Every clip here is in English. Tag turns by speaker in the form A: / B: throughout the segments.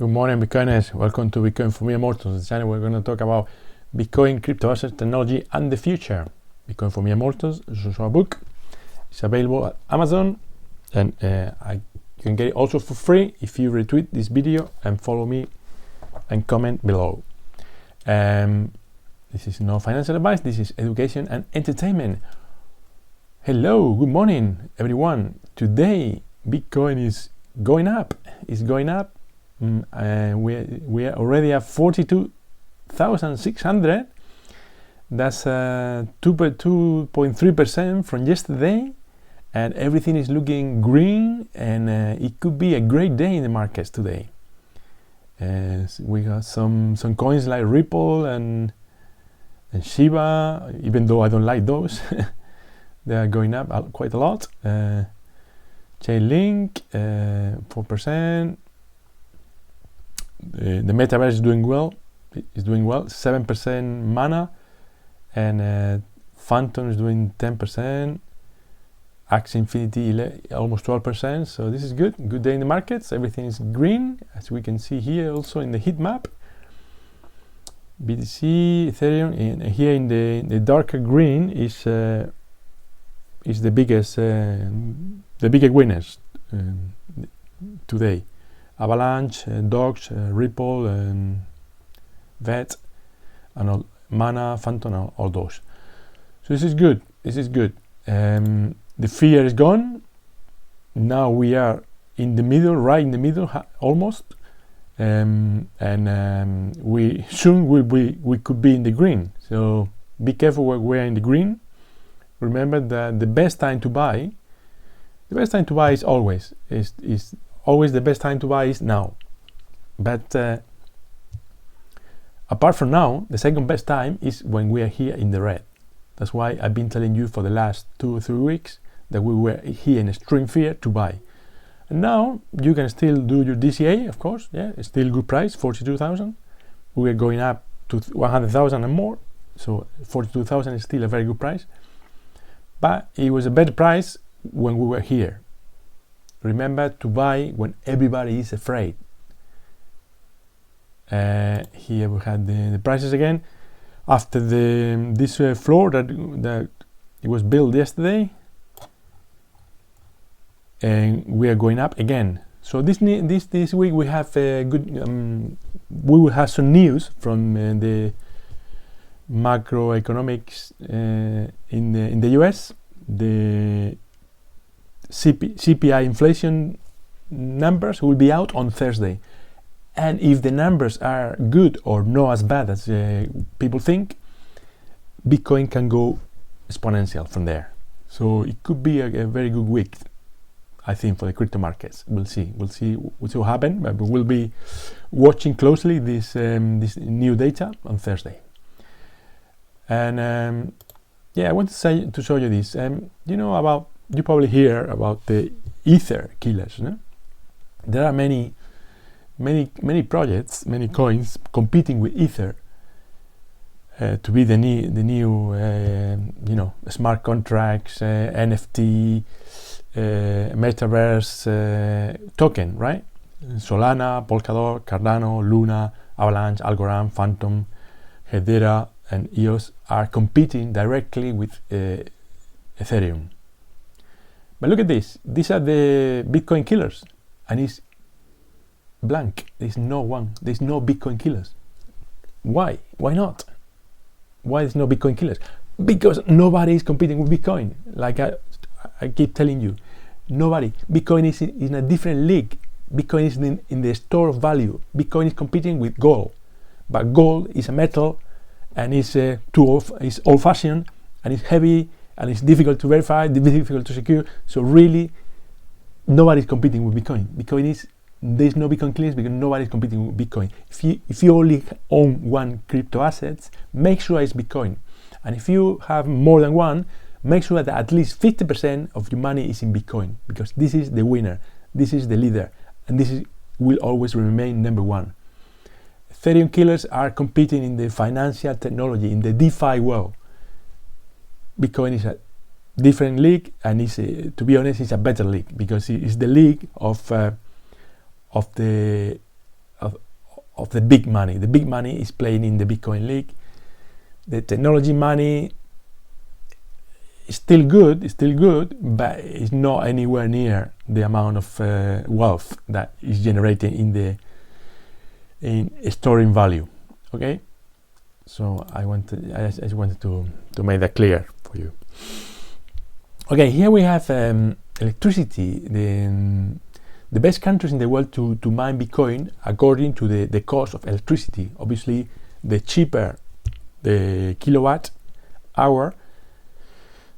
A: Good morning, Bitcoiners. Welcome to Bitcoin for Mere Mortals, the channel where we're going to talk about Bitcoin, crypto assets, technology, and the future. Bitcoin for Mere Mortals is also a book. It's available at Amazon, and you can get it also for free if you retweet this video and follow me and comment below. This is no financial advice. This is education and entertainment. Hello, good morning, everyone. Today, Bitcoin is going up. It's going up. We are already at 42,600. That's 2.3% from yesterday, and everything is looking green, and it could be a great day in the markets today. We got some coins like Ripple and Shiba, even though I don't like those. They are going up quite a lot. Chainlink 4%. The metaverse is doing well. 7% Mana, and Phantom is doing 10%. Axie Infinity almost 12%. So this is good. Good day in the markets. Everything is green, as we can see here also in the heat map. BTC, Ethereum, and here in the darker green is the biggest winners today. Avalanche, Doge, Ripple, and VET, and all, Mana, Phantom, all those. So this is good. This is good. The fear is gone. Now we are in the middle, right in the middle, almost, and we soon we could be in the green. So be careful when we are in the green. Remember that the best time to buy is always the best time to buy is now. But apart from now, the second best time is when we are here in the red. That's why I've been telling you for the last 2 or 3 weeks that we were here in extreme fear to buy. And now you can still do your DCA, of course. Yeah, it's still good price, 42,000. We are going up to 100,000 and more. So 42,000 is still a very good price. But it was a better price when we were here. Remember to buy when everybody is afraid. Here we had the prices again after this floor that it was built yesterday, and we are going up again. So this week we have good. We will have some news from the macroeconomics in the US. The CPI inflation numbers will be out on Thursday, and if the numbers are good or not as bad as people think, Bitcoin can go exponential from there. So it could be a very good week, I think, for the crypto markets. We'll see what happens, but we will be watching closely this new data on Thursday. And I want to show you this. You probably hear about the Ether killers. No? There are many projects, many coins competing with Ether to be the new smart contracts, NFT, metaverse token, right? Solana, Polkadot, Cardano, Luna, Avalanche, Algorand, Phantom, Hedera, and EOS are competing directly with Ethereum. But look at this. These are the Bitcoin killers, and it's blank. There's no one. There's no Bitcoin killers. Why? Why not? Why there's no Bitcoin killers? Because nobody is competing with Bitcoin. Like I keep telling you, nobody. Bitcoin is in a different league. Bitcoin is in the store of value. Bitcoin is competing with gold, but gold is a metal, and it's old-fashioned, and it's heavy, and it's difficult to verify, difficult to secure. So really, nobody's competing with Bitcoin. There's no Bitcoin killers because nobody's competing with Bitcoin. If you only own one crypto asset, make sure it's Bitcoin. And if you have more than one, make sure that at least 50% of your money is in Bitcoin, because this is the winner, this is the leader, and will always remain number one. Ethereum killers are competing in the financial technology, in the DeFi world. Bitcoin is a different league, and to be honest, it's a better league because it's the league of of the big money. The big money is playing in the Bitcoin league. The technology money is still good, but it's not anywhere near the amount of wealth that is generated in storing value. Okay, so I just wanted to make that clear for you. Okay, here we have electricity. The best countries in the world to mine Bitcoin according to the cost of electricity. Obviously, the cheaper the kilowatt hour,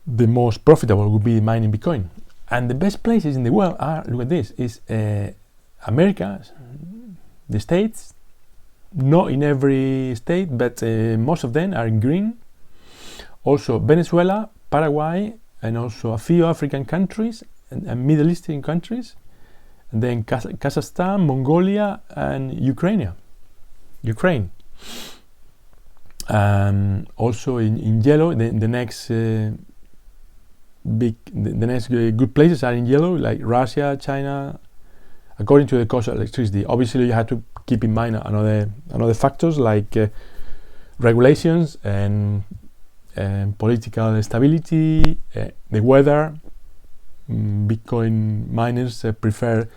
A: the most profitable would be mining Bitcoin. And the best places in the world are, look at this, is America, the States. Not in every state, but most of them are in green. Also Venezuela, Paraguay, and also a few African countries and Middle Eastern countries. And then Kazakhstan, Mongolia, and Ukraine. Also in yellow, the next good places are in yellow, like Russia, China, according to the cost of electricity. Obviously, you have to keep in mind another factors like regulations and political stability, the weather. Bitcoin miners prefer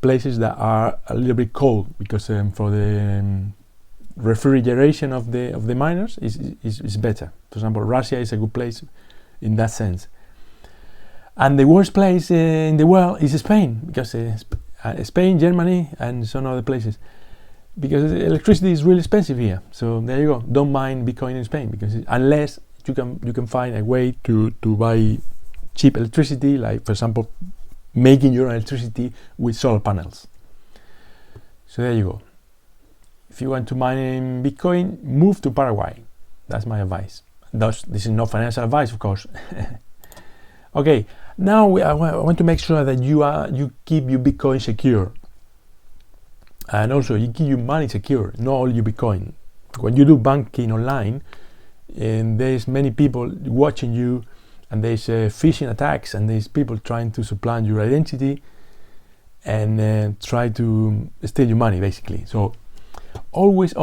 A: places that are a little bit cold because for the refrigeration of the miners is better. For example, Russia is a good place in that sense. And the worst place in the world is Spain, because Spain, Germany, and some other places, because electricity is really expensive here. So there you go. Don't mine Bitcoin in Spain, because unless you can find a way to buy cheap electricity, like for example making your electricity with solar panels. So there you go. If you want to mine in Bitcoin, move to Paraguay. That's my advice. This is not financial advice, of course. Okay, now I want to make sure that you keep your Bitcoin secure, and also you keep your money secure, not all your Bitcoin. When you do banking online, and there's many people watching you, and there's phishing attacks, and there's people trying to supplant your identity and try to steal your money, basically. So always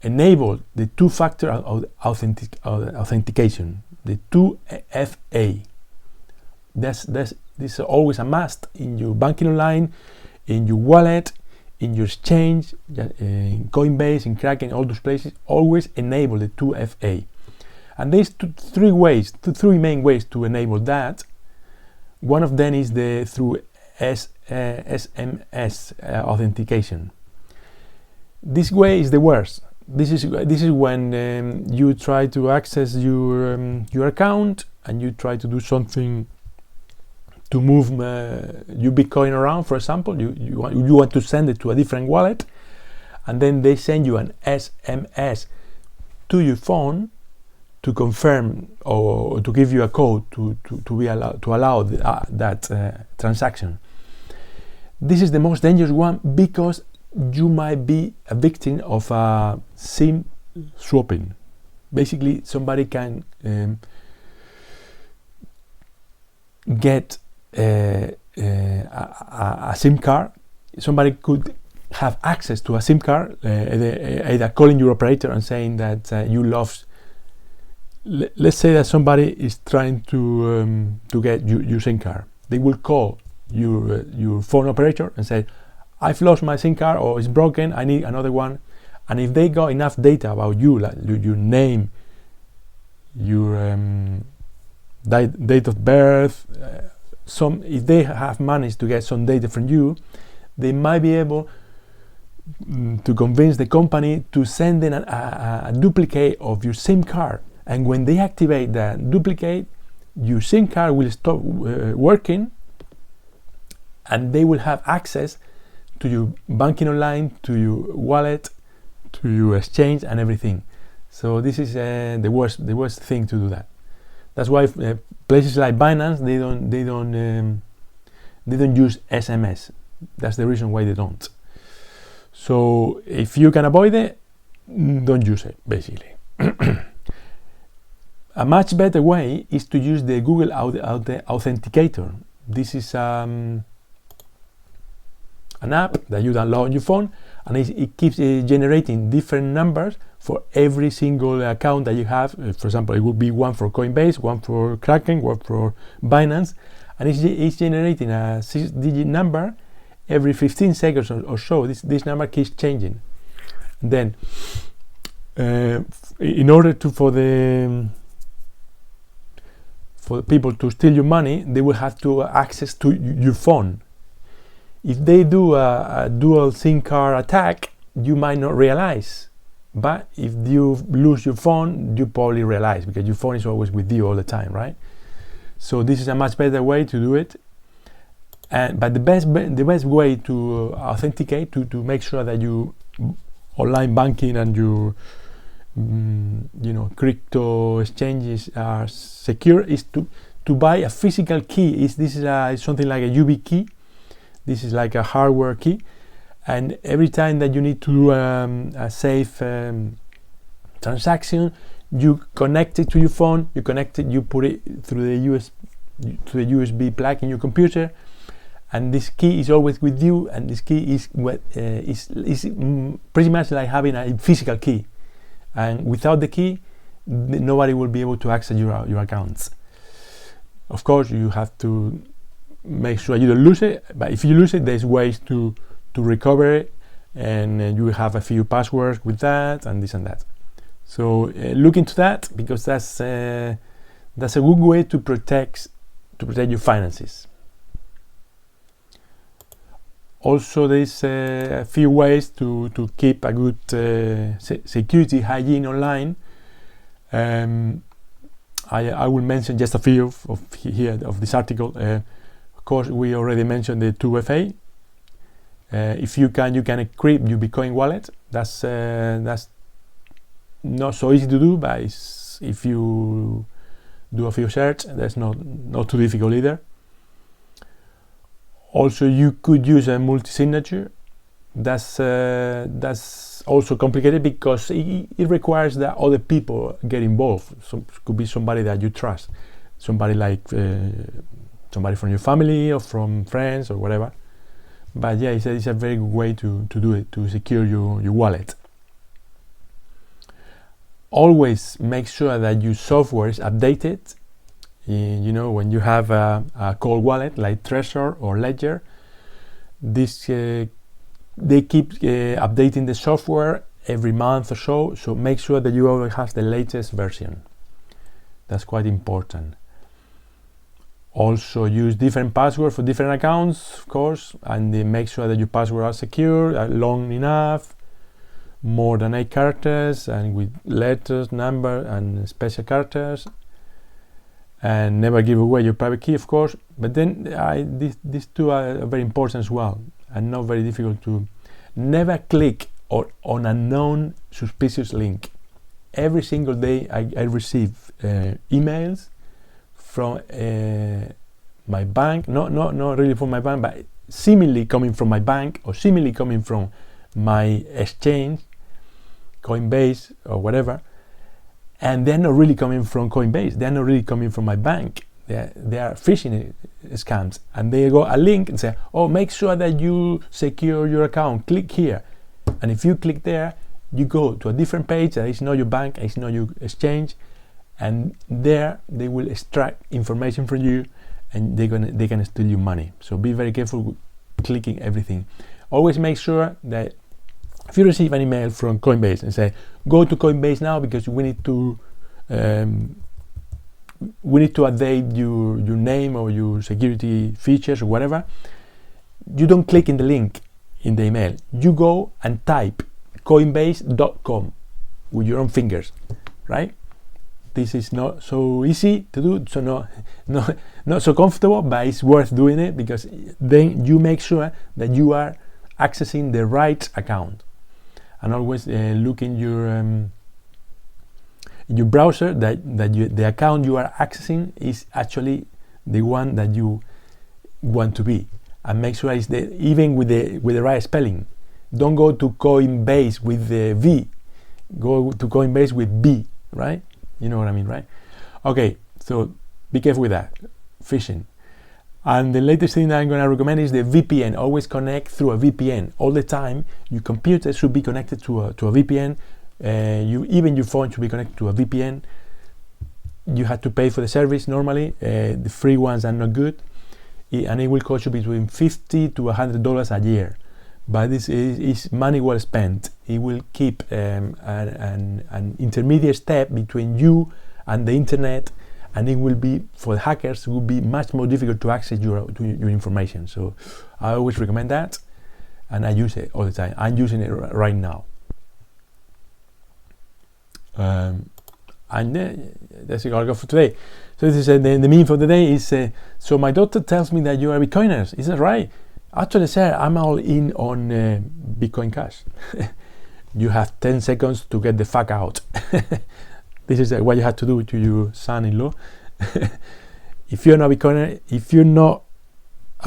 A: enable the two-factor authentication, the 2FA. This is always a must in your banking online, in your wallet, in your exchange, in Coinbase, in Kraken, all those places. Always enable the 2FA. And there's three main ways to enable that. One of them is through SMS authentication. This way is the worst. This is when you try to access your account and you try to do something to move your Bitcoin around. For example, you want to send it to a different wallet, and then they send you an SMS to your phone to confirm or to give you a code to allow that transaction. This is the most dangerous one because you might be a victim of SIM swapping. Basically, somebody can get a SIM card. Somebody could have access to a SIM card, either calling your operator and saying that you lost. Let's say that somebody is trying to get your SIM card. They will call your phone operator and say, I've lost my SIM card, or it's broken, I need another one. And if they got enough data about you, like your name, your date of birth, if they have managed to get some data from you, they might be able to convince the company to send in a duplicate of your SIM card. And when they activate that duplicate, your SIM card will stop working, and they will have access to your banking online, to your wallet, to your exchange, and everything. So this is the worst thing to do that. That's why places like Binance they don't use SMS. That's the reason why they don't. So if you can avoid it, don't use it, basically. A much better way is to use the Google Authenticator. This is a an app that you download on your phone, and it keeps generating different numbers for every single account that you have. For example, it would be one for Coinbase, one for Kraken, one for Binance, and it's generating a 6-digit number every 15 seconds or so. This number keeps changing. And then, in order for the people to steal your money, they will have to access to your phone. If they do a dual SIM card attack, you might not realize. But if you lose your phone, you probably realize, because your phone is always with you all the time, right? So this is a much better way to do it. But the best way to authenticate, to make sure that you online banking and your crypto exchanges are secure, is to buy a physical key. This is something like a YubiKey. This is like a hardware key, and every time that you need to do a safe transaction, you connect it to your phone. You put it through the USB plug in your computer, and this key is always with you. And this key is pretty much like having a physical key. And without the key, nobody will be able to access your accounts. Of course, you have to make sure you don't lose it, but if you lose it, there's ways to recover it, and you have a few passwords with that, and this and that. So look into that, because that's a good way to protect your finances. Also, there's a few ways to keep a good security hygiene online. I will mention just a few of this article. Of course, we already mentioned the 2FA. If you can encrypt your Bitcoin wallet. That's not so easy to do, but if you do a few search, that's not too difficult either. Also, you could use a multi-signature. That's also complicated, because it requires that other people get involved. So it could be somebody that you trust, somebody like somebody from your family or from friends or whatever. But yeah, it's a very good way to do it, to secure your wallet. Always make sure that your software is updated. When you have a cold wallet like Trezor or Ledger, they keep updating the software every month or so. So make sure that you always have the latest version. That's quite important. Also, use different passwords for different accounts, of course, and make sure that your passwords are secure, are long enough, more than 8 characters, and with letters, number, and special characters. And never give away your private key, of course. But then these two are very important as well, and not very difficult to. Never click on a known suspicious link. Every single day I receive emails from my bank, not really from my bank, but seemingly coming from my bank, or seemingly coming from my exchange, Coinbase or whatever, and they're not really coming from Coinbase, they're not really coming from my bank. They are phishing scams, and they go a link and say, oh, make sure that you secure your account, click here. And if you click there, you go to a different page that is not your bank, it's not your exchange, and there they will extract information from you, and they can steal your money. So be very careful with clicking everything. Always make sure that if you receive an email from Coinbase and say, go to Coinbase now because we need to update your name or your security features or whatever, you don't click in the link in the email. You go and type coinbase.com with your own fingers, right? This is not so easy to do, so not so comfortable, but it's worth doing it, because then you make sure that you are accessing the right account. And always look in your browser that the account you are accessing is actually the one that you want to be, and make sure it's even with the right spelling. Don't go to Coinbase with the V, go to Coinbase with B, right? You know what I mean, right? Okay, so be careful with that. Phishing. And the latest thing that I'm going to recommend is the VPN. Always connect through a VPN all the time. Your computer should be connected to a VPN. Even your phone should be connected to a VPN. You have to pay for the service normally. The free ones are not good, and it will cost you between $50 to $100 a year. But this is money well spent. It will keep an intermediate step between you and the internet, and it will be, for the hackers, it will be much more difficult to access your information. So I always recommend that, and I use it all the time. I'm using it right now. And that's all for today. So this is the meme for the day is, so my daughter tells me that you are Bitcoiners. Is that right? Actually, sir, I'm all in on Bitcoin Cash. You have 10 seconds to get the fuck out. This is what you have to do to your son-in-law. If you're not a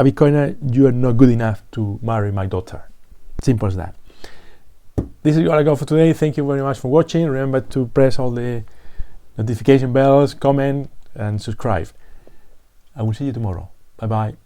A: Bitcoiner, you are not good enough to marry my daughter. Simple as that. This is all I got for today. Thank you very much for watching. Remember to press all the notification bells, comment, and subscribe. I will see you tomorrow. Bye bye.